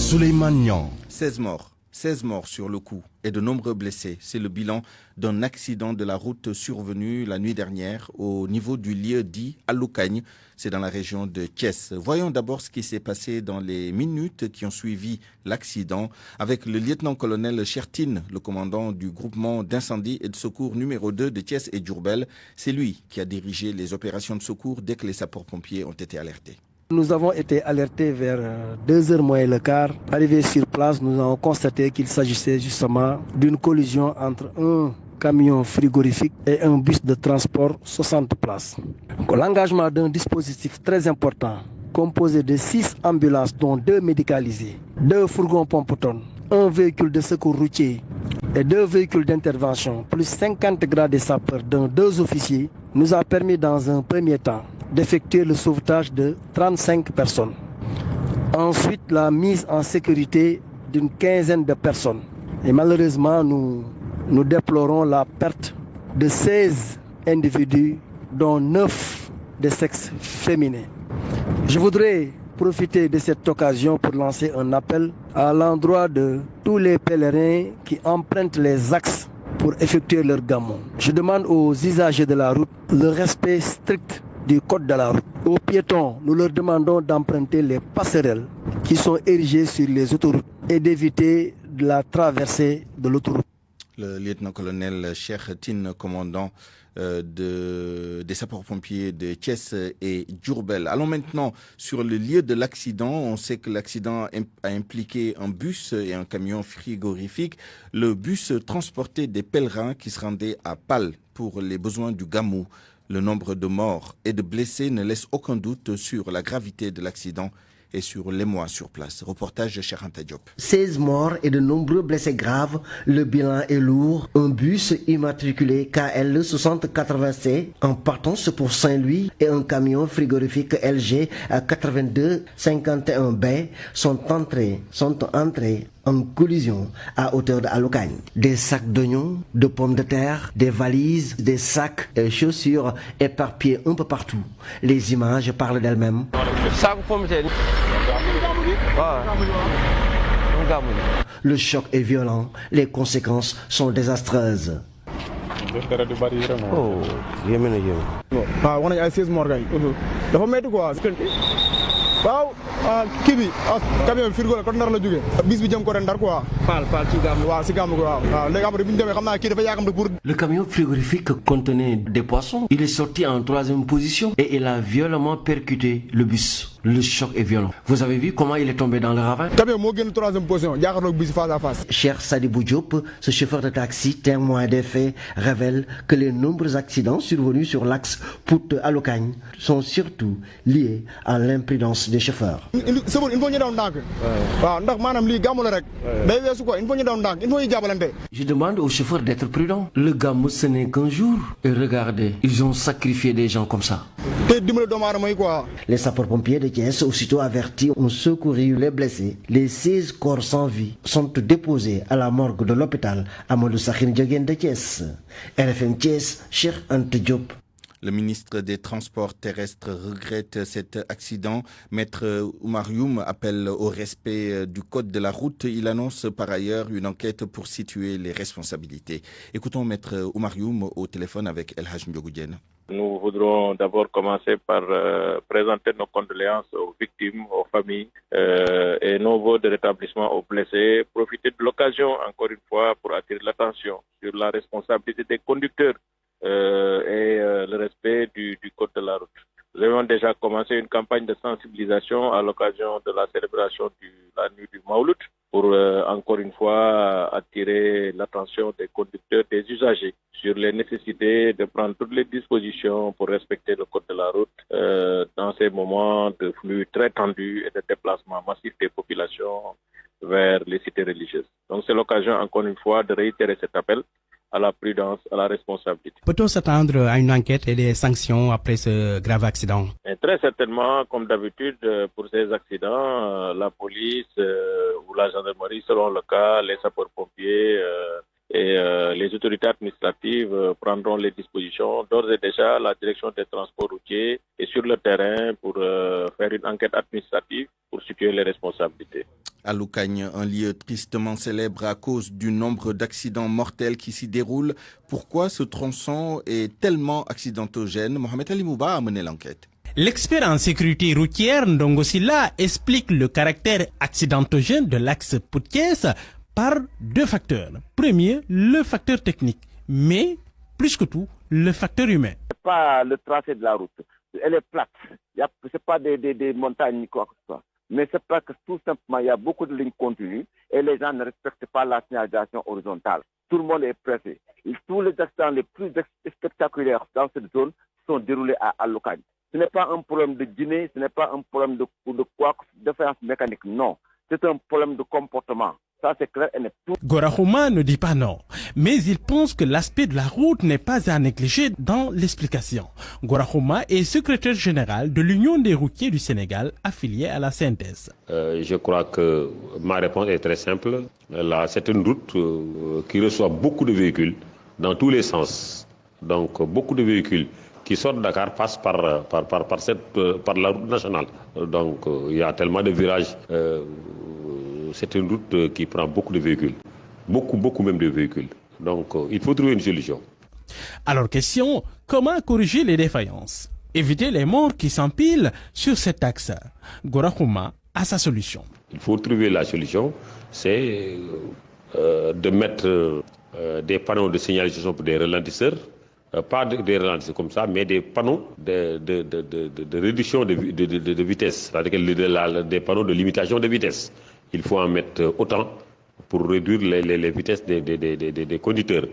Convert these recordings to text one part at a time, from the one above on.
Souleymane Niang. 16 morts sur le coup et de nombreux blessés. C'est le bilan d'un accident de la route survenu la nuit dernière au niveau du lieu dit Alocagne. C'est dans la région de Thiès. Voyons d'abord ce qui s'est passé dans les minutes qui ont suivi l'accident avec le lieutenant-colonel Chertine, le commandant du groupement d'incendie et de secours numéro 2 de Thiès et Diourbel. C'est lui qui a dirigé les opérations de secours dès que les sapeurs-pompiers ont été alertés. Nous avons été alertés vers 2h moins le quart. Arrivés sur place, nous avons constaté qu'il s'agissait justement d'une collision entre un camion frigorifique et un bus de transport 60 places. L'engagement d'un dispositif très important composé de 6 ambulances dont 2 médicalisées, 2 fourgons pompe-tonnes, un véhicule de secours routier et 2 véhicules d'intervention, plus 50 grades de sapeurs dont 2 officiers, nous a permis dans un premier temps d'effectuer le sauvetage de 35 personnes. Ensuite, la mise en sécurité d'une quinzaine de personnes. Et malheureusement, nous déplorons la perte de 16 individus, dont 9 de sexe féminin. Je voudrais profiter de cette occasion pour lancer un appel à l'endroit de tous les pèlerins qui empruntent les axes pour effectuer leur gamon. Je demande aux usagers de la route le respect strict du code de la route. Aux piétons, nous leur demandons d'emprunter les passerelles qui sont érigées sur les autoroutes et d'éviter la traversée de l'autoroute. Le lieutenant-colonel Chertine, commandant des sapeurs-pompiers de Thiès et Diourbel. Allons maintenant sur le lieu de l'accident. On sait que l'accident a impliqué un bus et un camion frigorifique. Le bus transportait des pèlerins qui se rendaient à Pâle pour les besoins du Gamou. Le nombre de morts et de blessés ne laisse aucun doute sur la gravité de l'accident et sur l'émoi sur place. Reportage de Charanta Diop. 16 morts et de nombreux blessés graves. Le bilan est lourd. Un bus immatriculé KL 6080C en partance pour Saint-Louis et un camion frigorifique LG 8251B sont entrés en collision à hauteur de Alocagne. Des sacs d'oignons, de pommes de terre, des valises, des sacs et chaussures éparpillés un peu partout. Les images parlent d'elles-mêmes. Le choc est violent, les conséquences sont désastreuses. waaw kii bi camion frigo la ko nar la jógee bis bi jëm ko ren Ndar quoi Paal ci gàmm waaw si gàmm ko waaw léegi après bi ñu demee xam naa kii dafa yaakamte pour. Le camion frigorifique contenait des poissons. Il est sorti en 3e position et il a violemment percuté le bus. Le choc est violent. Vous avez vu comment il est tombé dans le ravin? Camion moo génn 3e position jaaxarloog bis face à face. Cher Sadibou Diop, ce chauffeur de taxi, témoin des faits, révèle que les nombreux accidents survenus sur l'axe Pout-Alocagne sont surtout liés à l'imprudence des chauffeurs. il faut ñu daw ndànk. waaw ndax maanaam lii gàmmu la rek. day weesu quoi il faut ñu daw ndànk il faut ñu jàppalante. Je demande aux chauffeurs d'être prudents. Le gàmmu ce n'est qu'un jour. Et regardez, ils ont sacrifié des gens comme ça. te dimbali doomu aadama yi quoi. Les sapeurs-pompiers de Thiès, aussitôt avertis, ont secouru les blessés. Les 16 corps sans vie sont déposés à la morgue de l'hôpital Amadou Sakhir Ndiogène de Thiès. RFM Thiès, Cheikh Anta Diop. Le ministre des Transports terrestres regrette cet accident. Maître Oumar Youm appelle au respect du code de la route. Il annonce par ailleurs une enquête pour situer les responsabilités. Écoutons Maître Oumar Youm au téléphone avec El Hadj Ndiogou Diène. Nous voudrons d'abord commencer par présenter nos condoléances aux victimes, aux familles et nos voeux de rétablissement aux blessés. Profiter de l'occasion, encore une fois, pour attirer l'attention sur la responsabilité des conducteurs et le respect du code de la route. Nous avons déjà commencé une campagne de sensibilisation à l'occasion de la célébration de la nuit du Maouloud pour encore une fois attirer l'attention des conducteurs, des usagers sur les nécessités de prendre toutes les dispositions pour respecter le code de la route dans ces moments de flux très tendus et de déplacement massif des populations vers les cités religieuses. Donc c'est l'occasion encore une fois de réitérer cet appel à la prudence, à la responsabilité. Peut-on s'attendre à une enquête et des sanctions après ce grave accident? Et très certainement, comme d'habitude, pour ces accidents, la police ou la gendarmerie, selon le cas, les sapeurs-pompiers et les autorités administratives prendront les dispositions. D'ores et déjà, la direction des transports routiers est sur le terrain pour faire une enquête administrative, pour situer les responsabilités. À Loucagne, un lieu tristement célèbre à cause du nombre d'accidents mortels qui s'y déroulent. Pourquoi ce tronçon est tellement accidentogène? Mohamed Ali Mouba a mené l'enquête. L'expert en sécurité routière Ndongo Silla explique le caractère accidentogène de l'axe Pout-Thiès par deux facteurs. Premier, le facteur technique, mais plus que tout, le facteur humain. Ce n'est pas le tracé de la route, elle est plate, ce n'est pas des montagnes ni quoi que ce soit. Mais c'est parce que tout simplement, il y a beaucoup de lignes continues et les gens ne respectent pas la signalisation horizontale. Tout le monde est pressé. Tous les accidents les plus spectaculaires dans cette zone sont déroulés à Loucagne. Ce n'est pas un problème de dîner, ce n'est pas un problème de quoi, de différence mécanique, non. C'est un problème de comportement. Ça, c'est clair et net. Gorahouma ne dit pas non, mais il pense que l'aspect de la route n'est pas à négliger dans l'explication. Gorahouma est secrétaire général de l'Union des routiers du Sénégal, affilié à la CNTS. Je crois que ma réponse est très simple. Là, c'est une route qui reçoit beaucoup de véhicules dans tous les sens. Donc, beaucoup de véhicules qui sortent de Dakar passent par la route nationale. Donc, il y a tellement de virages. C'est une route qui prend beaucoup de véhicules. Beaucoup même de véhicules. Donc, il faut trouver une solution. Alors, question, comment corriger les défaillances? Éviter les morts qui s'empilent sur cet axe. Gorahouma a sa solution. Il faut trouver la solution, c'est de mettre des panneaux de signalisation pour des ralentisseurs. Pas des ralentisseurs comme ça, mais des panneaux de réduction de vitesse, c'est-à-dire des panneaux de limitation de vitesse. Il faut en mettre autant pour réduire les vitesses des conducteurs.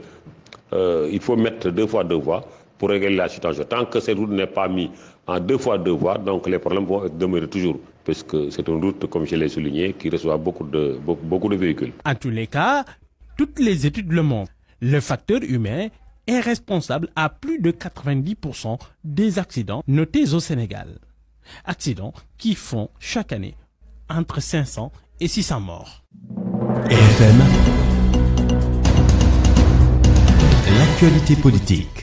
Il faut mettre 2 fois 2 voies pour régler la situation. Tant que cette route n'est pas mise en 2 fois 2 voies, donc les problèmes vont demeurer toujours. Parce que c'est une route, comme je l'ai souligné, qui reçoit beaucoup de véhicules. En tous les cas, toutes les études le montrent. Le facteur humain est responsable à plus de 90% des accidents notés au Sénégal. Accidents qui font chaque année entre 500 et 600 morts. RFM, l'actualité politique.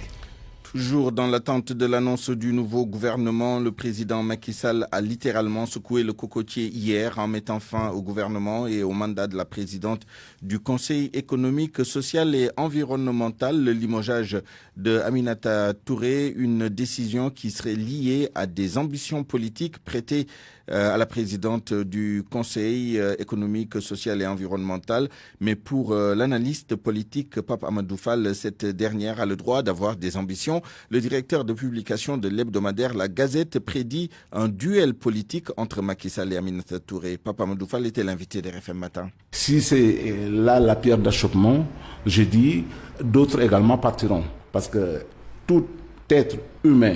Toujours dans l'attente de l'annonce du nouveau gouvernement, le président Macky Sall a littéralement secoué le cocotier hier en mettant fin au gouvernement et au mandat de la présidente du Conseil économique, social et environnemental, le limogeage de Aminata Touré, une décision qui serait liée à des ambitions politiques prêtées à la présidente du Conseil économique, social et environnemental. Mais pour l'analyste politique Pape Amadou Fall, cette dernière a le droit d'avoir des ambitions. Le directeur de publication de l'hebdomadaire La Gazette prédit un duel politique entre Macky Sall et Aminata Touré. Pape Amadou Fall était l'invité de RFM Matin. Si c'est là la pierre d'achoppement, je dis, d'autres également partiront. Parce que tout être humain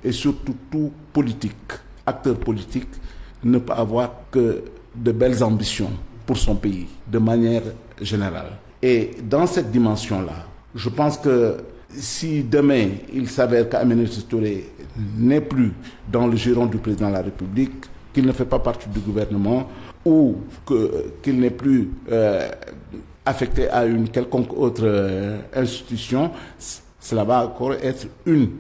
et surtout tout politique, acteur politique, ne peut avoir que de belles ambitions pour son pays, de manière générale. Et dans cette dimension-là, je pense que si demain il s'avère qu'Aminata Touré n'est plus dans le giron du président de la République, qu'il ne fait pas partie du gouvernement ou qu'il n'est plus affecté à une quelconque autre institution, cela va encore être une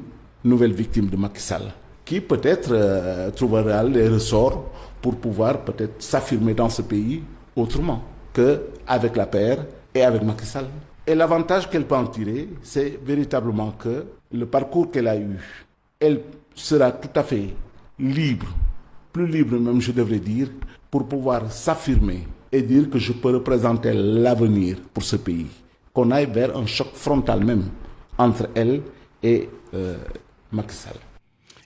nouvelle victime de Macky Sall, qui peut-être trouvera les ressorts pour pouvoir peut-être s'affirmer dans ce pays autrement qu'avec la paire et avec Macky Sall. Et l'avantage qu'elle peut en tirer, c'est véritablement que le parcours qu'elle a eu, elle sera tout à fait libre, plus libre même je devrais dire, pour pouvoir s'affirmer et dire que je peux représenter l'avenir pour ce pays. Qu'on aille vers un choc frontal même entre elle et Macky Sall.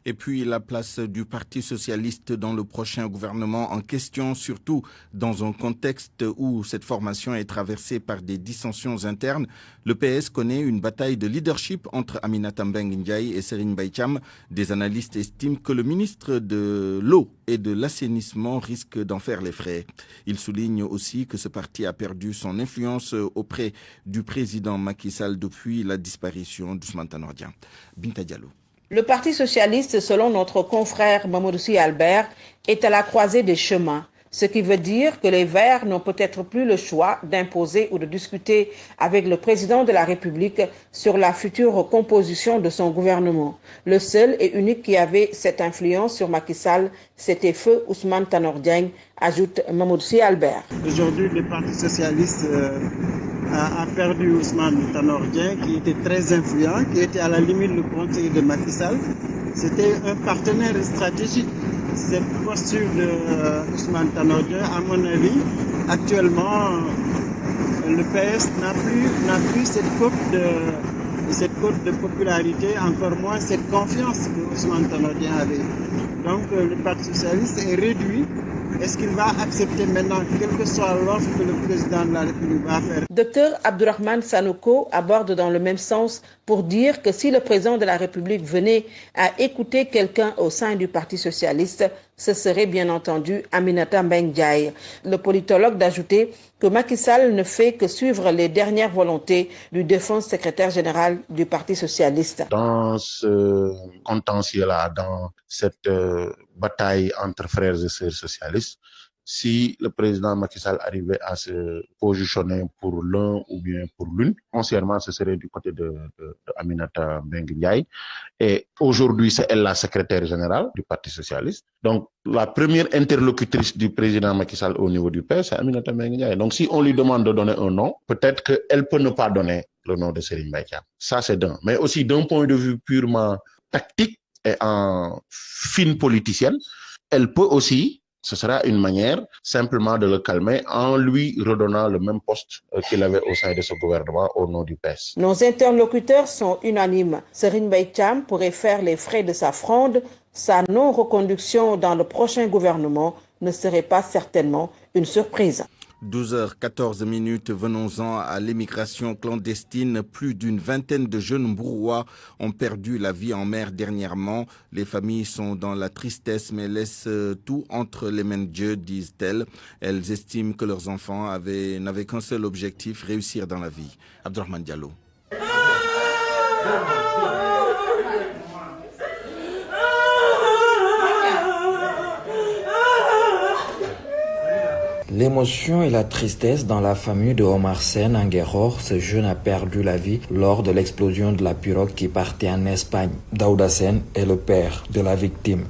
Et puis la place du Parti socialiste dans le prochain gouvernement en question, surtout dans un contexte où cette formation est traversée par des dissensions internes. Le PS connaît une bataille de leadership entre Aminata Mbengue Ndiaye et Serigne Mbaye Thiam. Des analystes estiment que le ministre de l'eau et de l'assainissement risque d'en faire les frais. Ils soulignent aussi que ce parti a perdu son influence auprès du président Macky Sall depuis la disparition d'Ousmane Tanor Dieng. Binta Diallo. Le Parti socialiste, selon notre confrère Mamoudou Sy Albert, est à la croisée des chemins. Ce qui veut dire que les Verts n'ont peut-être plus le choix d'imposer ou de discuter avec le président de la République sur la future composition de son gouvernement. Le seul et unique qui avait cette influence sur Macky Sall, c'était feu Ousmane Tanor Dieng, ajoute Mahmoud Sy Albert. Aujourd'hui, le Parti socialiste a perdu Ousmane Tanor Dieng, qui était très influent, qui était à la limite le conseiller de Macky Sall. C'était un partenaire stratégique. Cette posture de Ousmane Tanor Dieng, à mon avis, actuellement, le PS n'a plus cette cote de popularité, encore moins cette confiance que Ousmane Tanor Dieng avait. Donc le Parti socialiste est réduit. Est-ce qu'il va accepter maintenant, quelle que soit l'offre que le président de la République va faire? Dr Abdourahmane Sanoko aborde dans le même sens pour dire que si le président de la République venait à écouter quelqu'un au sein du Parti socialiste, ce serait bien entendu Aminata Mbengue Ndiaye. Le politologue d'ajouter que Macky Sall ne fait que suivre les dernières volontés du défunt secrétaire général du Parti socialiste. Dans ce contentieux-là, dans cette bataille entre frères et sœurs socialistes, si le président Macky Sall arrivait à se positionner pour l'un ou bien pour l'une, foncièrement, ce serait du côté de Aminata Mbengue Ndiaye. Et aujourd'hui, c'est elle la secrétaire générale du Parti socialiste. Donc, la première interlocutrice du président Macky Sall au niveau du PS, c'est Aminata Mbengue Ndiaye. Donc, si on lui demande de donner un nom, peut-être qu'elle peut ne pas donner le nom de Serigne Mbaye Thiam. Ça, c'est d'un. Mais aussi d'un point de vue purement tactique et en fine politicienne, elle peut aussi, ce sera une manière simplement de le calmer en lui redonnant le même poste qu'il avait au sein de ce gouvernement au nom du PS. Nos interlocuteurs sont unanimes. Serigne Mbaye Thiam pourrait faire les frais de sa fronde. Sa non-reconduction dans le prochain gouvernement ne serait pas certainement une surprise. 12h14, venons-en à l'émigration clandestine. Plus d'une vingtaine de jeunes Mbourois ont perdu la vie en mer dernièrement. Les familles sont dans la tristesse mais laissent tout entre les mains de Dieu, disent-elles. Elles estiment que leurs enfants n'avaient qu'un seul objectif, réussir dans la vie. Abdourahmane Diallo. L'émotion et la tristesse dans la famille de Omar Sène en Guéror, ce jeune a perdu la vie lors de l'explosion de la pirogue qui partait en Espagne. Daouda Sène est le père de la victime.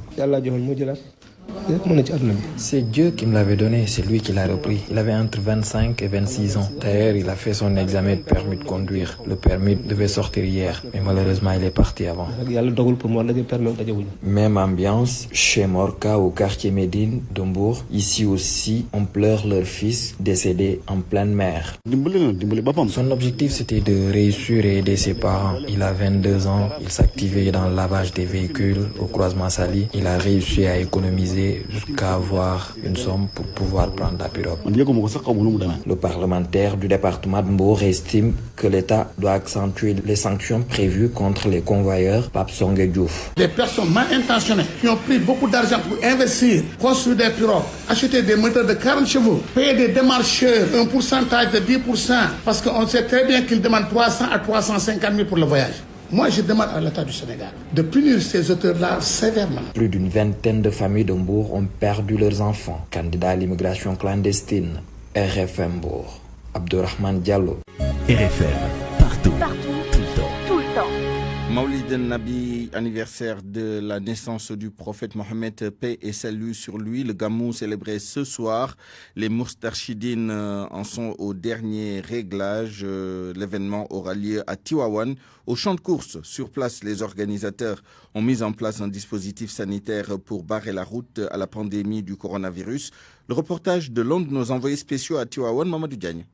C'est Dieu qui me l'avait donné, c'est lui qui l'a repris. Il avait entre 25 et 26 ans. D'ailleurs, il a fait son examen de permis de conduire. Le permis devait sortir hier, mais malheureusement, il est parti avant. Même ambiance chez Morka au quartier Médine d'Ombourg. Ici aussi, on pleure leur fils décédé en pleine mer. Son objectif, c'était de réussir et aider ses parents. Il a 22 ans, il s'activait dans le lavage des véhicules au croisement Sali. Il a réussi à économiser jusqu'à avoir une somme pour pouvoir prendre la pirogue. Le parlementaire du département de Mbour estime que l'État doit accentuer les sanctions prévues contre les convoyeurs Pape Songue Diouf. Des personnes mal intentionnées qui ont pris beaucoup d'argent pour investir, construire des pirogues, acheter des moteurs de 40 chevaux, payer des démarcheurs un pourcentage de 10% parce qu'on sait très bien qu'ils demandent 300 à 350 000 pour le voyage. Moi, je demande à l'État du Sénégal de punir ces auteurs-là sévèrement. Plus d'une vingtaine de familles de Mbour ont perdu leurs enfants. Candidats à l'immigration clandestine. RFM Mbour. Abdourahmane Diallo. RFM. Partout. Tout le temps. Tout le temps. Maoulid Nabi, anniversaire de la naissance du prophète Mohammed, paix et salut sur lui. Le Gamou célébré ce soir. Les Moustarchidines en sont au dernier réglage. L'événement aura lieu à Tivaouane. Au champ de course, sur place, les organisateurs ont mis en place un dispositif sanitaire pour barrer la route à la pandémie du coronavirus. Le reportage de l'un de nos envoyés spéciaux à Tivaouane, Mamadou Diagne.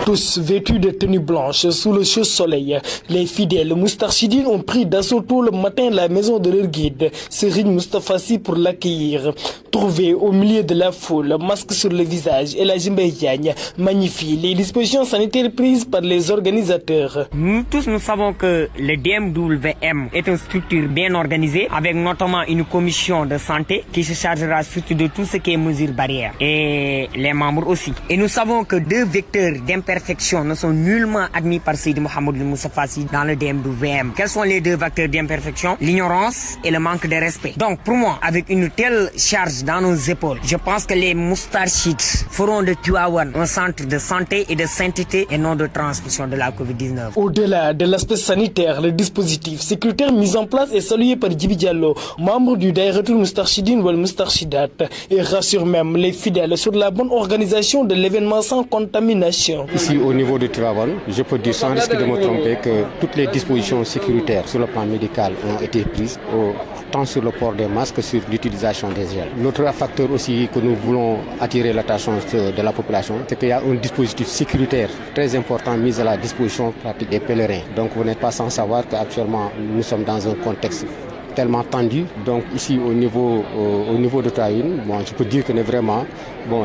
Tous vêtus de tenues blanches sous le chaud soleil, les fidèles Moustarchidines ont pris d'assaut tôt le matin la maison de leur guide, Serigne Moustapha Sy, pour l'accueillir. Trouvé au milieu de la foule, masque sur le visage et la Diagne magnifie les dispositions sanitaires prises par les organisateurs. Nous tous, nous savons que le DMWM est une structure bien organisée, avec notamment une commission de santé qui se chargera surtout de tout ce qui est mesures barrières, et les membres aussi. Et nous savons que deux vecteurs d'impact imperfections ne sont nullement admis par Seydi Mohamed Moustapha Sy dans le DM-VM. Quels sont les deux facteurs d'imperfection? L'ignorance et le manque de respect. Donc pour moi, avec une telle charge dans nos épaules, je pense que les Moustarchides feront de Tivaouane un centre de santé et de sainteté et non de transmission de la COVID-19. Au-delà de l'aspect sanitaire, le dispositif sécuritaire mis en place est salué par Djibi Diallo, membre du Daïratul Moustarchidine ou Moustarchidat, et rassure même les fidèles sur la bonne organisation de l'événement sans contamination. Ici au niveau de Tivaouane, je peux dire sans risque de me tromper que toutes les dispositions sécuritaires sur le plan médical ont été prises, tant sur le port des masques que sur l'utilisation des gels. L'autre facteur aussi que nous voulons attirer l'attention de la population, c'est qu'il y a un dispositif sécuritaire très important mis à la disposition pratique des pèlerins. Donc vous n'êtes pas sans savoir qu'actuellement nous sommes dans un contexte tellement tendu. Donc ici au niveau de Taïn, je peux dire que vraiment,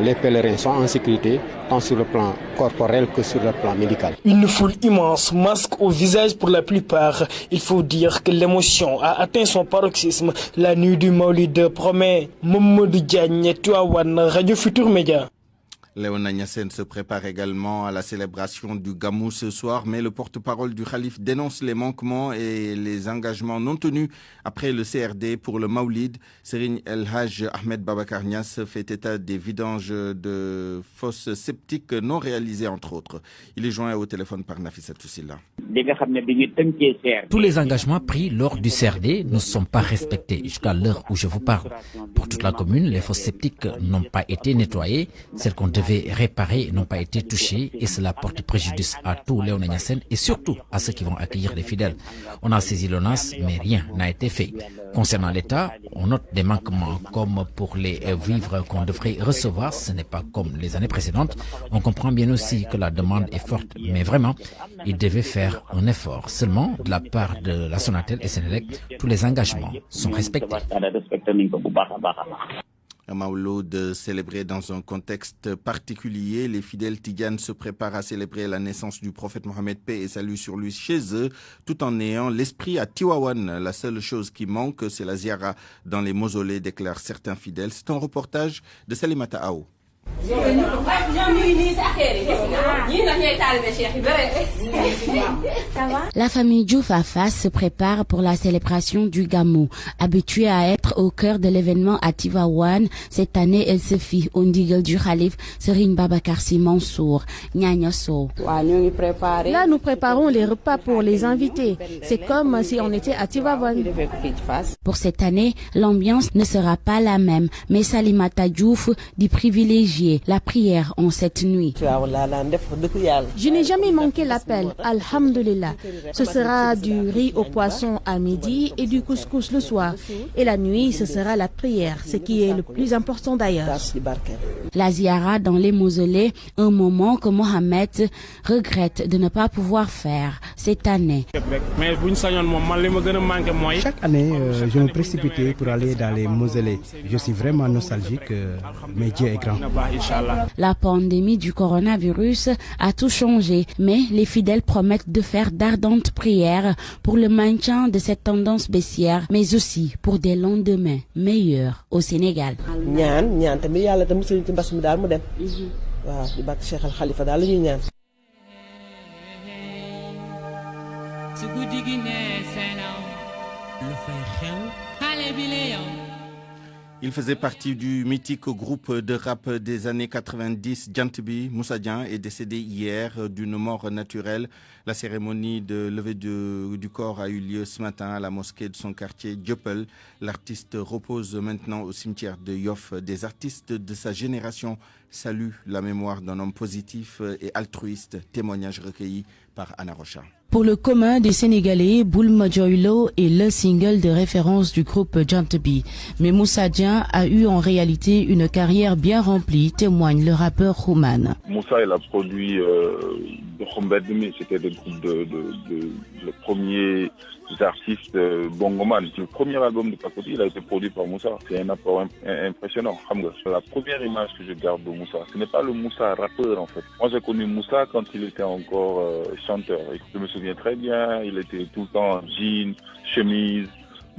les pèlerins sont en sécurité, tant sur le plan corporel que sur le plan médical. Une foule immense, masque au visage pour la plupart. Il faut dire que l'émotion a atteint son paroxysme. La nuit du Maulid promet Mamadou Diagne, Tivaouane, Radio Futur Média. Léona Niassène se prépare également à la célébration du Gamou ce soir, mais le porte-parole du Khalif dénonce les manquements et les engagements non tenus après le CRD pour le Maoulid. Serigne El Haj Ahmed Babacar Niass fait état des vidanges de fosses septiques non réalisées entre autres. Il est joint au téléphone par Nafissa Toussila. Tous les engagements pris lors du CRD ne sont pas respectés jusqu'à l'heure où je vous parle. Pour toute la commune, les fosses septiques n'ont pas été nettoyées. Celles qu'on devait réparer n'ont pas été touchés et cela porte préjudice à tous les Onagnassènes et surtout à ceux qui vont accueillir les fidèles. On a saisi l'ONAS mais rien n'a été fait. Concernant l'État, on note des manquements comme pour les vivres qu'on devrait recevoir, ce n'est pas comme les années précédentes. On comprend bien aussi que la demande est forte, mais vraiment, il devait faire un effort. Seulement, de la part de la Sonatel et Sénélec, tous les engagements sont respectés. Un Maouloud célébré dans un contexte particulier. Les fidèles tidjanes se préparent à célébrer la naissance du prophète Mohammed, paix et salut sur lui chez eux, tout en ayant l'esprit à Tivaouane. La seule chose qui manque, c'est la ziara dans les mausolées, déclarent certains fidèles. C'est un reportage de Salimata Aou. La famille Diouf Afas se prépare pour la célébration du Gamou. Habituée à être au cœur de l'événement à Tivaouane, cette année elle se fit au ndigal du Khalif Serigne Babacar Sy Mansour. Là nous préparons les repas pour les invités. C'est comme si on était à Tivaouane. Pour cette année, l'ambiance ne sera pas la même, mais Salimata Diouf dit privilégier la prière en cette nuit. Je n'ai jamais manqué l'appel, alhamdulillah. Ce sera du riz au poisson à midi et du couscous le soir. Et la nuit, ce sera la prière, ce qui est le plus important d'ailleurs. La ziara dans les mausolées, un moment que Mohamed regrette de ne pas pouvoir faire cette année. Chaque année, je me précipitais pour aller dans les mausolées. Je suis vraiment nostalgique, mais Dieu est grand. La pandémie du coronavirus a tout changé, mais les fidèles promettent de faire d'ardentes prières pour le maintien de cette tendance baissière, mais aussi pour des lendemains meilleurs au Sénégal. Il faisait partie du mythique groupe de rap des années 90, Djantbi. Moussa Dian est décédé hier d'une mort naturelle. La cérémonie de levée du corps a eu lieu ce matin à la mosquée de son quartier Dieuppeul. L'artiste repose maintenant au cimetière de Yoff. Des artistes de sa génération saluent la mémoire d'un homme positif et altruiste. Témoignage recueilli par Anna Rocha. Pour le commun des Sénégalais, Boulma Joylo est le single de référence du groupe Djantbi. Mais Moussa Dian a eu en réalité une carrière bien remplie, témoigne le rappeur Rouman. Moussa, il a produit de c'était le groupe le premier artistes bongoman. Le premier album de Pakoti, il a été produit par Moussa. C'est un apport impressionnant. La première image que je garde de Moussa, ce n'est pas le Moussa rappeur en fait. Moi j'ai connu Moussa quand il était encore chanteur. Je me souviens très bien, il était tout le temps en jean, chemise,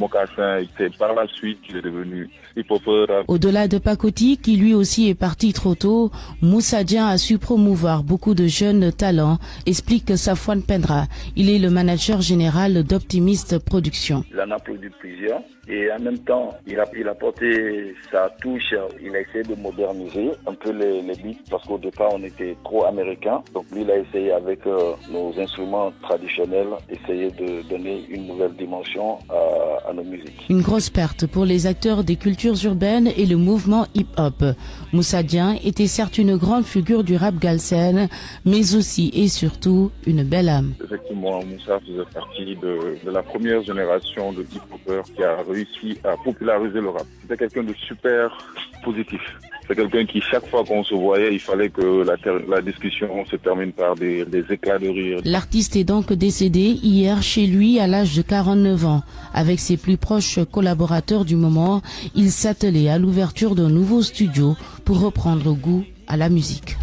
mocassin. C'est par la suite qu'il est devenu hip-hopper. Au-delà de Pakoti, qui lui aussi est parti trop tôt, Moussa Dieng a su promouvoir beaucoup de jeunes talents, explique Safwan Pendra. Il est le manager général d'Optimist Production. Il en a produit plusieurs et en même temps, il a porté sa touche. Il a essayé de moderniser un peu les beats parce qu'au départ, on était trop américain. Donc lui, il a essayé avec nos instruments traditionnels, essayer de donner une nouvelle dimension à nos musiques. Une grosse perte pour les acteurs des cultures urbaines et le mouvement hip-hop. Moussa Dieng était certes une grande figure du rap galsen, mais aussi et surtout une belle âme. Effectivement, Moussa faisait partie de la première génération de hip-hoppers qui a réussi à populariser le rap. C'était quelqu'un de super positif. C'est quelqu'un qui, chaque fois qu'on se voyait, il fallait que la discussion se termine par des éclats de rire. L'artiste est donc décédé hier chez lui à l'âge de 49 ans. Avec ses plus proches collaborateurs du moment, il s'attelait à l'ouverture d'un nouveau studio pour reprendre goût à la musique.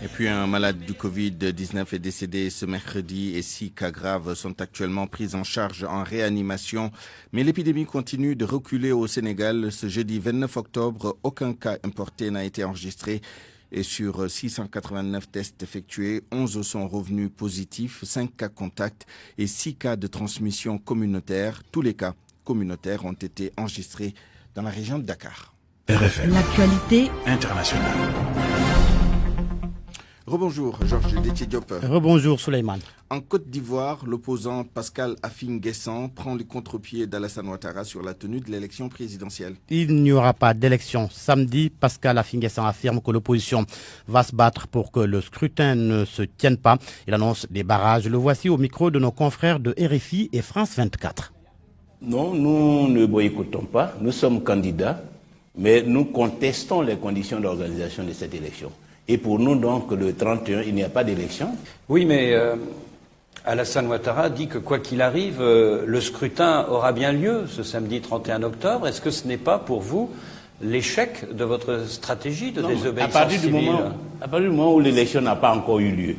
Et puis un malade du Covid-19 est décédé ce mercredi et 6 cas graves sont actuellement pris en charge en réanimation. Mais l'épidémie continue de reculer au Sénégal. Ce jeudi 29 octobre, aucun cas importé n'a été enregistré. Et sur 689 tests effectués, 11 sont revenus positifs, 5 cas contacts et 6 cas de transmission communautaire. Tous les cas communautaires ont été enregistrés dans la région de Dakar. RFM. L'actualité internationale. Rebonjour, Georges Déthié Diop. Rebonjour, Souleymane. En Côte d'Ivoire, l'opposant Pascal Affi-N'Guessan prend le contre-pied d'Alassane Ouattara sur la tenue de l'élection présidentielle. Il n'y aura pas d'élection. Samedi, Pascal Affi-N'Guessan affirme que l'opposition va se battre pour que le scrutin ne se tienne pas. Il annonce des barrages. Le voici au micro de nos confrères de RFI et France 24. Non, nous ne boycottons pas. Nous sommes candidats, mais nous contestons les conditions d'organisation de cette élection. Et pour nous, donc, le 31, il n'y a pas d'élection. Oui, mais Alassane Ouattara dit que quoi qu'il arrive, le scrutin aura bien lieu ce samedi 31 octobre. Est-ce que ce n'est pas pour vous l'échec de votre stratégie de désobéissance civile ? À partir du moment où l'élection n'a pas encore eu lieu,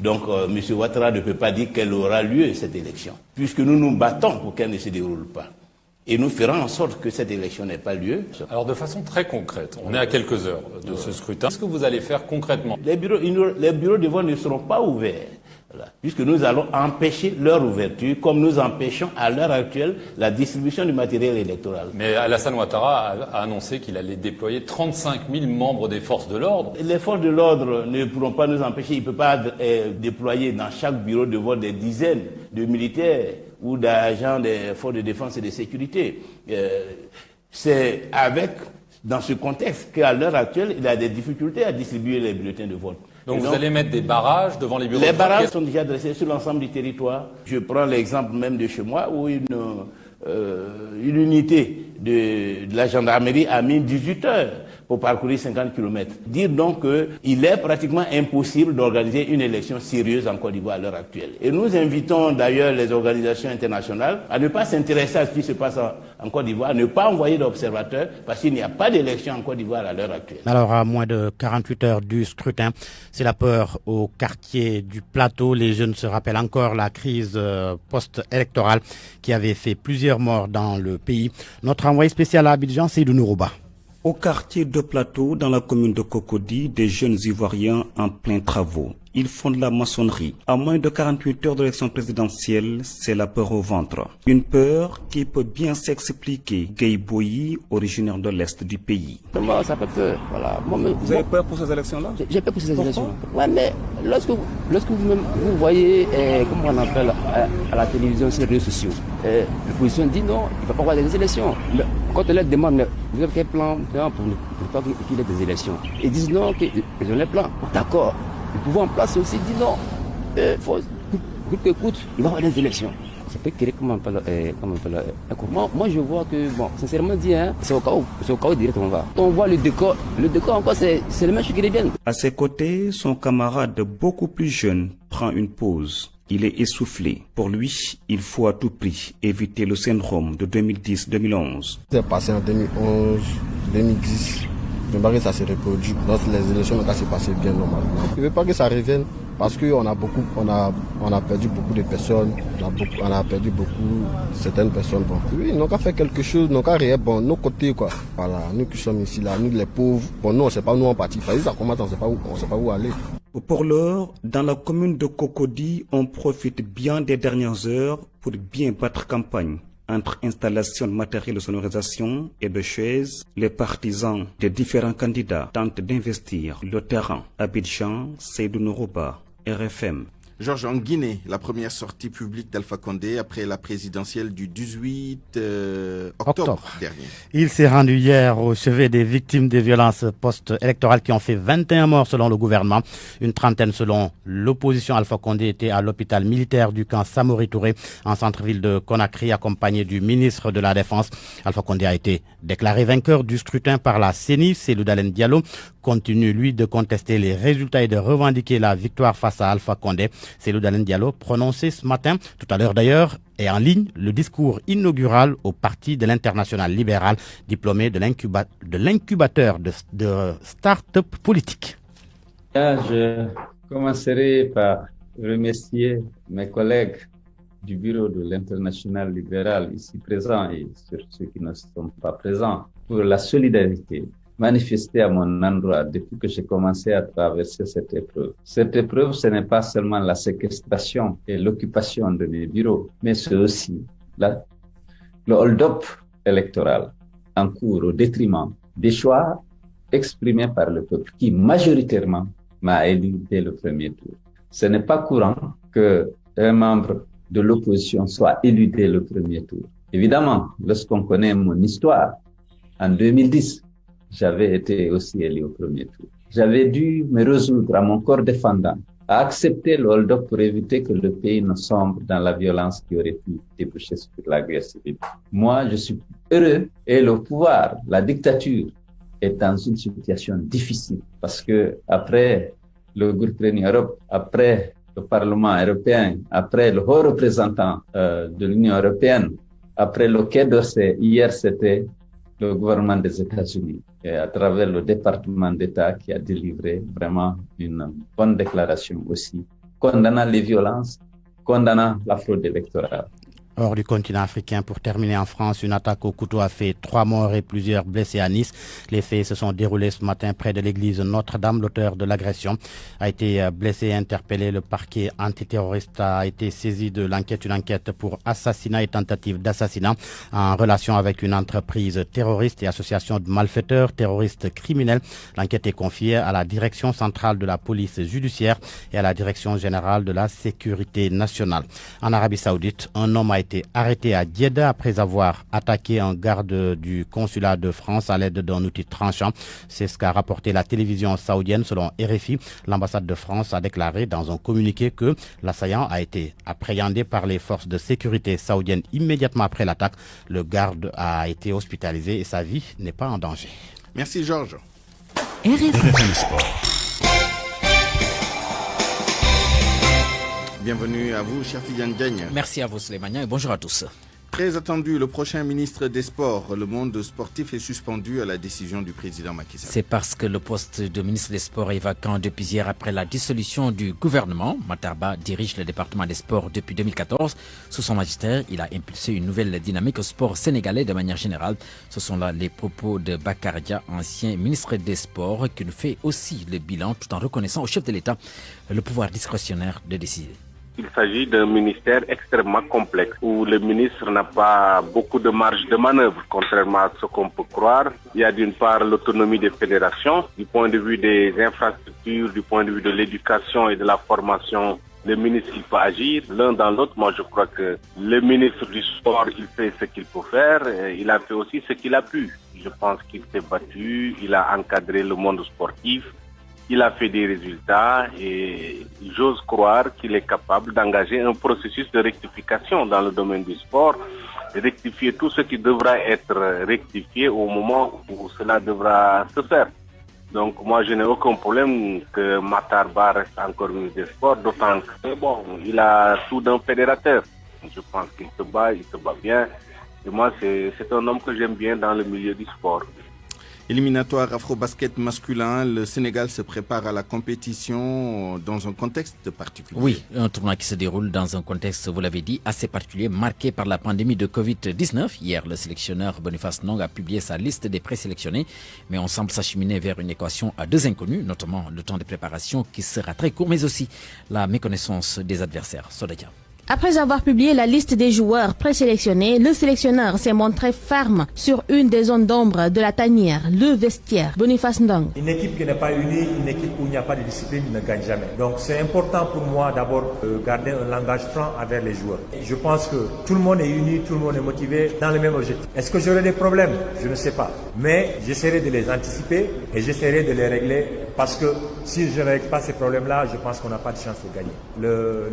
donc M. Ouattara ne peut pas dire qu'elle aura lieu, cette élection, puisque nous nous battons pour qu'elle ne se déroule pas. Et nous ferons en sorte que cette élection n'ait pas lieu. Alors de façon très concrète, on est à quelques heures de ce scrutin. Qu'est-ce que vous allez faire concrètement ? Les bureaux de vote ne seront pas ouverts, voilà, puisque nous allons empêcher leur ouverture, comme nous empêchons à l'heure actuelle la distribution du matériel électoral. Mais Alassane Ouattara a annoncé qu'il allait déployer 35 000 membres des forces de l'ordre. Les forces de l'ordre ne pourront pas nous empêcher. Il ne peut pas déployer dans chaque bureau de vote des dizaines de militaires ou d'agents des forces de défense et de sécurité. C'est dans ce contexte qu'à l'heure actuelle, il y a des difficultés à distribuer les bulletins de vote. Donc vous allez mettre des barrages devant les bureaux de vote ? Les barrages sont déjà dressés sur l'ensemble du territoire. Je prends l'exemple même de chez moi où une unité de la gendarmerie a mis 18 heures pour parcourir 50 km. Dire donc qu'il est pratiquement impossible d'organiser une élection sérieuse en Côte d'Ivoire à l'heure actuelle. Et nous invitons d'ailleurs les organisations internationales à ne pas s'intéresser à ce qui se passe en Côte d'Ivoire, à ne pas envoyer d'observateurs, parce qu'il n'y a pas d'élection en Côte d'Ivoire à l'heure actuelle. Alors, à moins de 48 heures du scrutin, c'est la peur au quartier du Plateau. Les jeunes se rappellent encore la crise post-électorale qui avait fait plusieurs morts dans le pays. Notre envoyé spécial à Abidjan, c'est Nourouba. Au quartier de Plateau, dans la commune de Cocody, des jeunes Ivoiriens en plein travaux. Ils font de la maçonnerie. À moins de 48 heures de l'élection présidentielle, c'est la peur au ventre. Une peur qui peut bien s'expliquer. Gay Boyi, originaire de l'Est du pays. Moi, ça fait peur. Voilà. Vous avez peur pour ces élections-là ? J'ai peur pour ces élections. Ouais, mais lorsque vous voyez, comment on appelle, à la télévision, sur les réseaux sociaux, l'opposition dit non, il ne va pas y avoir des élections. Mais quand on leur demande, mais vous avez quel plan pour ne pas qu'il y ait des élections ? Ils disent non, ils ont les plans. D'accord. Le pouvoir en place aussi dit non. Coûte que coûte, il va y avoir des élections. Ça peut créer comment on appelle moi je vois que, bon, sincèrement dit, c'est au chaos direct on va. On voit le décor encore, c'est le même chose qui revient. À ses côtés, son camarade beaucoup plus jeune prend une pause. Il est essoufflé. Pour lui, il faut à tout prix éviter le syndrome de 2010-2011. C'est passé en 2011, 2010. Je ne veux pas que ça se reproduise. Lorsque les élections n'ont pas se passer bien normalement. Je ne veux pas que ça revienne parce qu'on a perdu beaucoup de personnes, on a perdu certaines personnes. Bon. Oui, ils n'ont qu'à faire quelque chose, ils n'ont qu'à réagir, bon, nos côtés, quoi. Voilà, nous qui sommes ici, là, nous les pauvres, bon, nous, on ne sait pas où on partit, ça commence, on ne sait pas où aller. Pour l'heure, dans la commune de Cocody, on profite bien des dernières heures pour bien battre campagne. Entre installation de matériel de sonorisation et de chaises, les partisans des différents candidats tentent d'investir le terrain. Abidjan, Seydou Nourouba, RFM. Georges, en Guinée, la première sortie publique d'Alpha Condé après la présidentielle du 18 octobre dernier. Il s'est rendu hier au chevet des victimes des violences post-électorales qui ont fait 21 morts selon le gouvernement. Une trentaine selon l'opposition. Alpha Condé était à l'hôpital militaire du camp Samori Touré en centre-ville de Conakry accompagné du ministre de la Défense. Alpha Condé a été déclaré vainqueur du scrutin par la CENI. Cellou Dalein Diallo continue, lui, de contester les résultats et de revendiquer la victoire face à Alpha Condé. Cellou Dalein Diallo prononcé ce matin, tout à l'heure d'ailleurs, et en ligne, le discours inaugural au Parti de l'Internationale libérale, diplômé de l'incubateur de start-up politique. Je commencerai par remercier mes collègues du bureau de l'Internationale libérale ici présents et sur ceux qui ne sont pas présents pour la solidarité manifestée à mon endroit depuis que j'ai commencé à traverser cette épreuve. Cette épreuve, ce n'est pas seulement la séquestration et l'occupation de mes bureaux, mais c'est aussi le hold-up électoral en cours au détriment des choix exprimés par le peuple qui majoritairement m'a élu dès le premier tour. Ce n'est pas courant qu'un membre de l'opposition soit élu dès le premier tour. Évidemment, lorsqu'on connaît mon histoire, en 2010, j'avais été aussi élu au premier tour. J'avais dû me résoudre à mon corps défendant à accepter le hold-up pour éviter que le pays ne sombre dans la violence qui aurait pu déboucher sur la guerre civile. Moi, je suis heureux et le pouvoir, la dictature, est dans une situation difficile parce que après le groupe Europe, après le Parlement européen, après le haut représentant de l'Union européenne, après le Quai d'Orsay, hier c'était le gouvernement des États-Unis et à travers le département d'État qui a délivré vraiment une bonne déclaration aussi, condamnant les violences, condamnant la fraude électorale. Hors du continent africain, pour terminer en France, une attaque au couteau a fait 3 morts et plusieurs blessés à Nice. Les faits se sont déroulés ce matin près de l'église Notre-Dame. L'auteur de l'agression a été blessé et interpellé. Le parquet antiterroriste a été saisi de l'enquête, une enquête pour assassinat et tentative d'assassinat en relation avec une entreprise terroriste et association de malfaiteurs terroristes criminels. L'enquête est confiée à la direction centrale de la police judiciaire et à la direction générale de la sécurité nationale. En Arabie Saoudite, un homme a été arrêté à Jeddah après avoir attaqué un garde du consulat de France à l'aide d'un outil tranchant. C'est ce qu'a rapporté la télévision saoudienne selon RFI. L'ambassade de France a déclaré dans un communiqué que l'assaillant a été appréhendé par les forces de sécurité saoudiennes immédiatement après l'attaque. Le garde a été hospitalisé et sa vie n'est pas en danger. Merci Georges. RFM Sport. Bienvenue à vous, cher Fidiane Diagne. Merci à vous, Slémania, et bonjour à tous. Très attendu, le prochain ministre des Sports. Le monde sportif est suspendu à la décision du président Macky Sall. C'est parce que le poste de ministre des Sports est vacant depuis hier après la dissolution du gouvernement. Matar Ba dirige le département des sports depuis 2014. Sous son magistère, il a impulsé une nouvelle dynamique au sport sénégalais de manière générale. Ce sont là les propos de Bakar Dia, ancien ministre des Sports, qui nous fait aussi le bilan tout en reconnaissant au chef de l'État le pouvoir discrétionnaire de décider. Il s'agit d'un ministère extrêmement complexe où le ministre n'a pas beaucoup de marge de manœuvre, contrairement à ce qu'on peut croire. Il y a d'une part l'autonomie des fédérations, du point de vue des infrastructures, du point de vue de l'éducation et de la formation. Le ministre, il peut agir l'un dans l'autre. Moi, je crois que le ministre du sport, il fait ce qu'il peut faire. Il a fait aussi ce qu'il a pu. Je pense qu'il s'est battu, il a encadré le monde sportif. Il a fait des résultats et j'ose croire qu'il est capable d'engager un processus de rectification dans le domaine du sport, de rectifier tout ce qui devra être rectifié au moment où cela devra se faire. Donc moi je n'ai aucun problème que Matar Ba reste encore ministre des Sports, d'autant que il a tout d'un fédérateur. Je pense qu'il se bat bien. Et moi c'est un homme que j'aime bien dans le milieu du sport. Éliminatoire afro-basket masculin, le Sénégal se prépare à la compétition dans un contexte particulier. Oui, un tournoi qui se déroule dans un contexte, vous l'avez dit, assez particulier, marqué par la pandémie de Covid-19. Hier, le sélectionneur Boniface Ndong a publié sa liste des présélectionnés, mais on semble s'acheminer vers une équation à deux inconnus, notamment le temps de préparation qui sera très court, mais aussi la méconnaissance des adversaires. Sodakia. Après avoir publié la liste des joueurs présélectionnés, le sélectionneur s'est montré ferme sur une des zones d'ombre de la tanière, le vestiaire. Boniface Ndong. Une équipe qui n'est pas unie, une équipe où il n'y a pas de discipline ne gagne jamais. Donc c'est important pour moi d'abord de garder un langage franc avec les joueurs. Et je pense que tout le monde est uni, tout le monde est motivé dans le même objectif. Est-ce que j'aurai des problèmes? Je ne sais pas. Mais j'essaierai de les anticiper et j'essaierai de les régler parce que si je ne règle pas ces problèmes-là, je pense qu'on n'a pas de chance de gagner.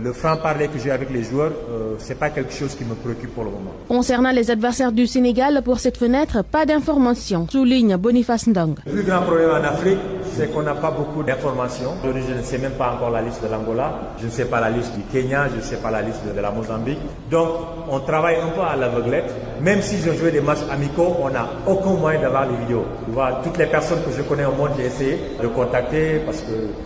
Le franc-parler que j'ai avec les joueurs, c'est pas quelque chose qui me préoccupe pour le moment. Concernant les adversaires du Sénégal pour cette fenêtre, pas d'informations, souligne Boniface Ndong. Le plus grand problème en Afrique, c'est qu'on n'a pas beaucoup d'informations. Je ne sais même pas encore la liste de l'Angola, je ne sais pas la liste du Kenya, je ne sais pas la liste de la Mozambique. Donc, on travaille un peu à l'aveuglette. Même si je jouais des matchs amicaux, on n'a aucun moyen d'avoir les vidéos. Tu vois, toutes les personnes que je connais au monde, j'ai essayé de contacter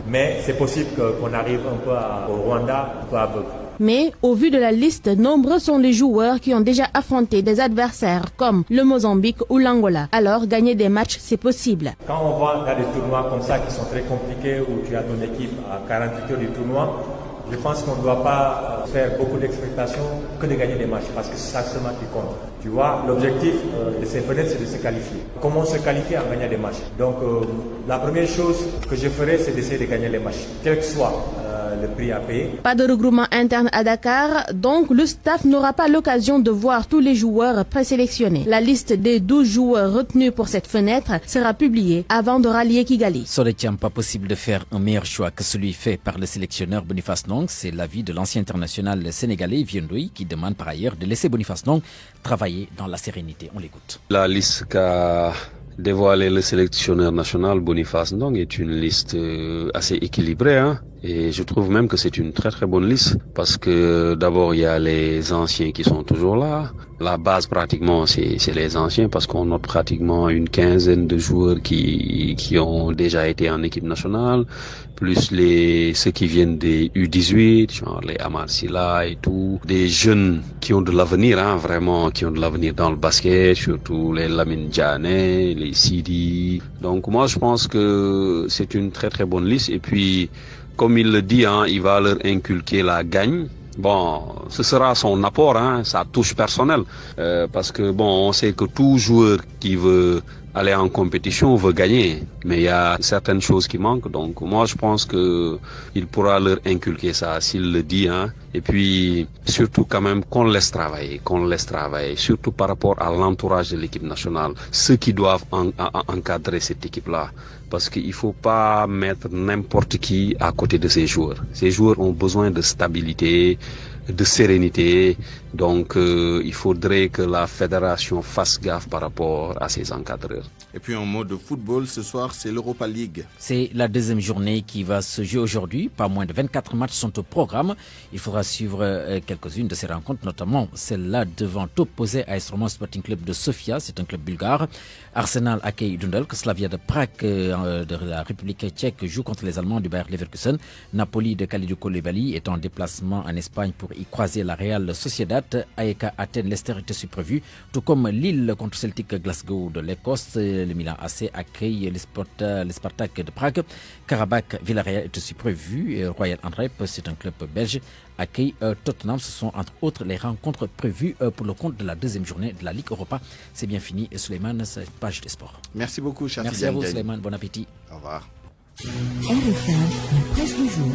mais c'est possible qu'on arrive un peu au Rwanda, un peu aveugle. Mais, au vu de la liste, nombreux sont les joueurs qui ont déjà affronté des adversaires comme le Mozambique ou l'Angola. Alors, gagner des matchs, c'est possible. Quand on va dans des tournois comme ça qui sont très compliqués, où tu as ton équipe à 48 heures du tournoi, je pense qu'on ne doit pas faire beaucoup d'expectations que de gagner des matchs, parce que c'est ça seulement qui compte. Tu vois, l'objectif de ces fenêtres, c'est de se qualifier. Comment se qualifier en gagnant des matchs? Donc, la première chose que je ferai, c'est d'essayer de gagner les matchs, quel que soit le prix à payer. Pas de regroupement interne à Dakar, donc le staff n'aura pas l'occasion de voir tous les joueurs présélectionnés. La liste des 12 joueurs retenus pour cette fenêtre sera publiée avant de rallier Kigali. Soleil-Tiam, pas possible de faire un meilleur choix que celui fait par le sélectionneur Boniface Ndong. C'est l'avis de l'ancien international sénégalais Viendoui qui demande par ailleurs de laisser Boniface Ndong travailler dans la sérénité. On l'écoute. La liste qu'a dévoilé le sélectionneur national Boniface Ndong est une liste assez équilibrée, hein. Et je trouve même que c'est une très très bonne liste parce que d'abord il y a les anciens qui sont toujours là. La base pratiquement c'est les anciens parce qu'on note pratiquement une quinzaine de joueurs qui ont déjà été en équipe nationale, plus ceux qui viennent des U18, genre les Amar Silla et tout, des jeunes qui ont de l'avenir, hein, vraiment qui ont de l'avenir dans le basket, surtout les Lamine Diané, les Sidi. Donc moi je pense que c'est une très très bonne liste et puis comme il le dit, hein, il va leur inculquer la gagne. Bon, ce sera son apport, hein, sa touche personnelle, parce que bon, on sait que tout joueur qui veut aller en compétition veut gagner, mais il y a certaines choses qui manquent. Donc moi, je pense que il pourra leur inculquer ça s'il le dit, hein. Et puis surtout quand même qu'on laisse travailler, surtout par rapport à l'entourage de l'équipe nationale, ceux qui doivent encadrer cette équipe-là. Parce qu'il faut pas mettre n'importe qui à côté de ces joueurs. Ces joueurs ont besoin de stabilité, de sérénité. Donc il faudrait que la fédération fasse gaffe par rapport à ses encadreurs. Et puis en mode football, ce soir, c'est l'Europa League. C'est la deuxième journée qui va se jouer aujourd'hui. Pas moins de 24 matchs sont au programme. Il faudra suivre quelques-unes de ces rencontres, notamment celle-là devant opposé à AS Roma Sporting Club de Sofia. C'est un club bulgare. Arsenal accueille Dundalk. Slavia de Prague de la République tchèque joue contre les Allemands du Bayer Leverkusen. Napoli de Kalidou Koulibaly est en déplacement en Espagne pour y croiser la Real Sociedad. AEK Athènes, Leicester est aussi prévu, tout comme Lille contre Celtic Glasgow de l'Écosse. Le Milan AC accueille les Spartak de Prague. Karabakh Villarreal est aussi prévu. Royal Antwerp, c'est un club belge, accueille Tottenham. Ce sont entre autres les rencontres prévues pour le compte de la deuxième journée de la Ligue Europa. C'est bien fini. Souleymane, c'est page des sports. Merci beaucoup, cher Merci à vous, Souleymane. Bon appétit. Au revoir. RFM, la presse du jour.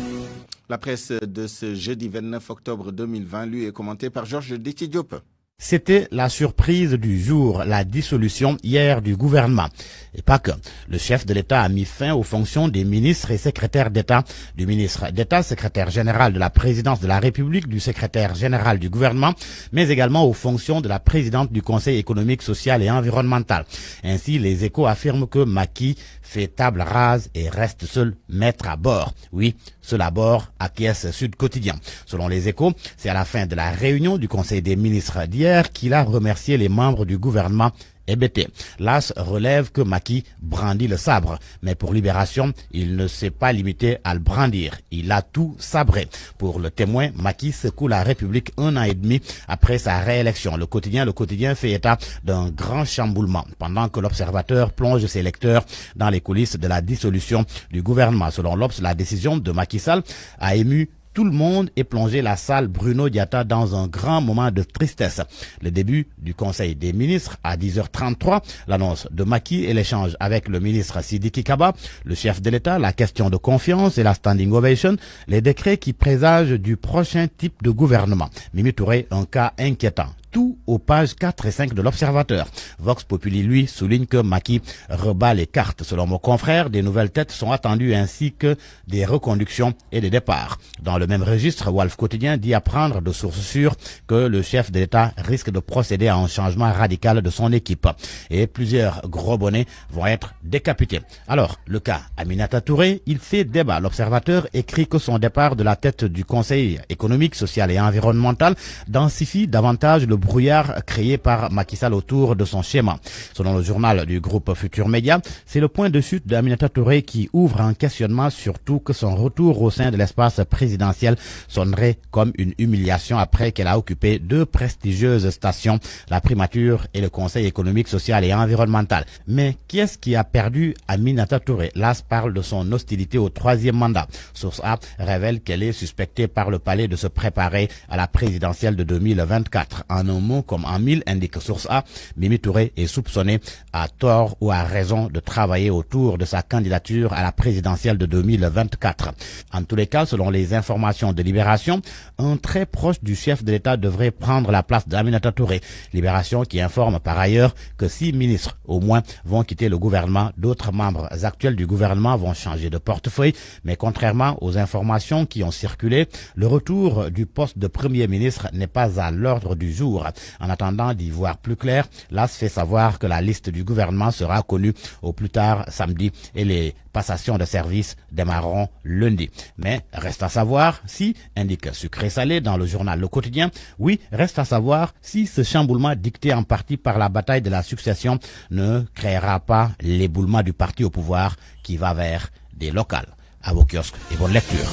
La presse de ce jeudi 29 octobre 2020, lue et commentée par Georges Détidiop. C'était la surprise du jour, la dissolution hier du gouvernement. Et pas que. Le chef de l'État a mis fin aux fonctions des ministres et secrétaires d'État, du ministre d'État, secrétaire général de la présidence de la République, du secrétaire général du gouvernement, mais également aux fonctions de la présidente du Conseil économique, social et environnemental. Ainsi, les Échos affirment que Macky fait table rase et reste seul maître à bord. Oui, seul à bord, acquiesce Sud Quotidien. Selon les Échos, c'est à la fin de la réunion du Conseil des ministres d'hier qu'il a remercié les membres du gouvernement hébété. L'AS relève que Macky brandit le sabre, mais pour Libération, il ne s'est pas limité à le brandir. Il a tout sabré. Pour le Témoin, Macky secoue la République 1 an et demi après sa réélection. Le quotidien fait état d'un grand chamboulement, pendant que l'Observateur plonge ses lecteurs dans les coulisses de la dissolution du gouvernement. Selon l'Obs, la décision de Macky Sall a ému tout le monde et plongé la salle Bruno Diatta dans un grand moment de tristesse. Le début du Conseil des ministres à 10h33, l'annonce de Macky et l'échange avec le ministre Sidiki Kaba, le chef de l'État, la question de confiance et la standing ovation, les décrets qui présagent du prochain type de gouvernement. Mimi Touré, un cas inquiétant. Tout aux pages 4 et 5 de l'Observateur. Vox Populi, lui, souligne que Macky rebat les cartes. Selon mon confrère, des nouvelles têtes sont attendues ainsi que des reconductions et des départs. Dans le même registre, Walf Quotidien dit apprendre de sources sûres que le chef de l'État risque de procéder à un changement radical de son équipe. Et plusieurs gros bonnets vont être décapités. Alors, le cas Aminata Touré, il fait débat. L'Observateur écrit que son départ de la tête du Conseil économique, social et environnemental densifie davantage le brouillard créé par Macky Sall autour de son schéma. Selon le journal du groupe Futur Média, c'est le point de chute d'Aminata Touré qui ouvre un questionnement, surtout que son retour au sein de l'espace présidentiel sonnerait comme une humiliation après qu'elle a occupé 2 prestigieuses stations, la primature et le Conseil économique, social et environnemental. Mais qui est-ce qui a perdu Aminata Touré? L'AS parle de son hostilité au 3e mandat. Source A révèle qu'elle est suspectée par le palais de se préparer à la présidentielle de 2024. En un mot comme en mille, indique Source A, Mimi Touré est soupçonnée à tort ou à raison de travailler autour de sa candidature à la présidentielle de 2024. En tous les cas, selon les informations de Libération, un très proche du chef de l'État devrait prendre la place d'Aminata Touré. Libération qui informe par ailleurs que 6 ministres au moins vont quitter le gouvernement. D'autres membres actuels du gouvernement vont changer de portefeuille, mais contrairement aux informations qui ont circulé, le retour du poste de Premier ministre n'est pas à l'ordre du jour. En attendant d'y voir plus clair, l'AS fait savoir que la liste du gouvernement sera connue au plus tard samedi et les passations de services démarreront lundi. Mais reste à savoir si, indique Sucré Salé dans le journal Le Quotidien, oui, reste à savoir si ce chamboulement dicté en partie par la bataille de la succession ne créera pas l'éboulement du parti au pouvoir qui va vers des locales. À vos kiosques et bonne lecture.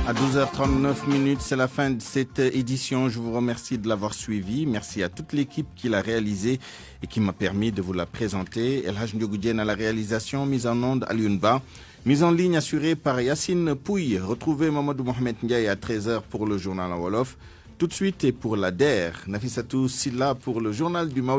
À 12h39, c'est la fin de cette édition. Je vous remercie de l'avoir suivi. Merci à toute l'équipe qui l'a réalisée et qui m'a permis de vous la présenter. El Hadj Ndiogou à la réalisation, mise en onde à Lyounba. Mise en ligne assurée par Yacine Pouy. Retrouvez Mamadou Mohamed Ndiaye à 13h pour le journal en Wolof. Tout de suite et pour la DER, Nafissatou Silla pour le journal du Maoul.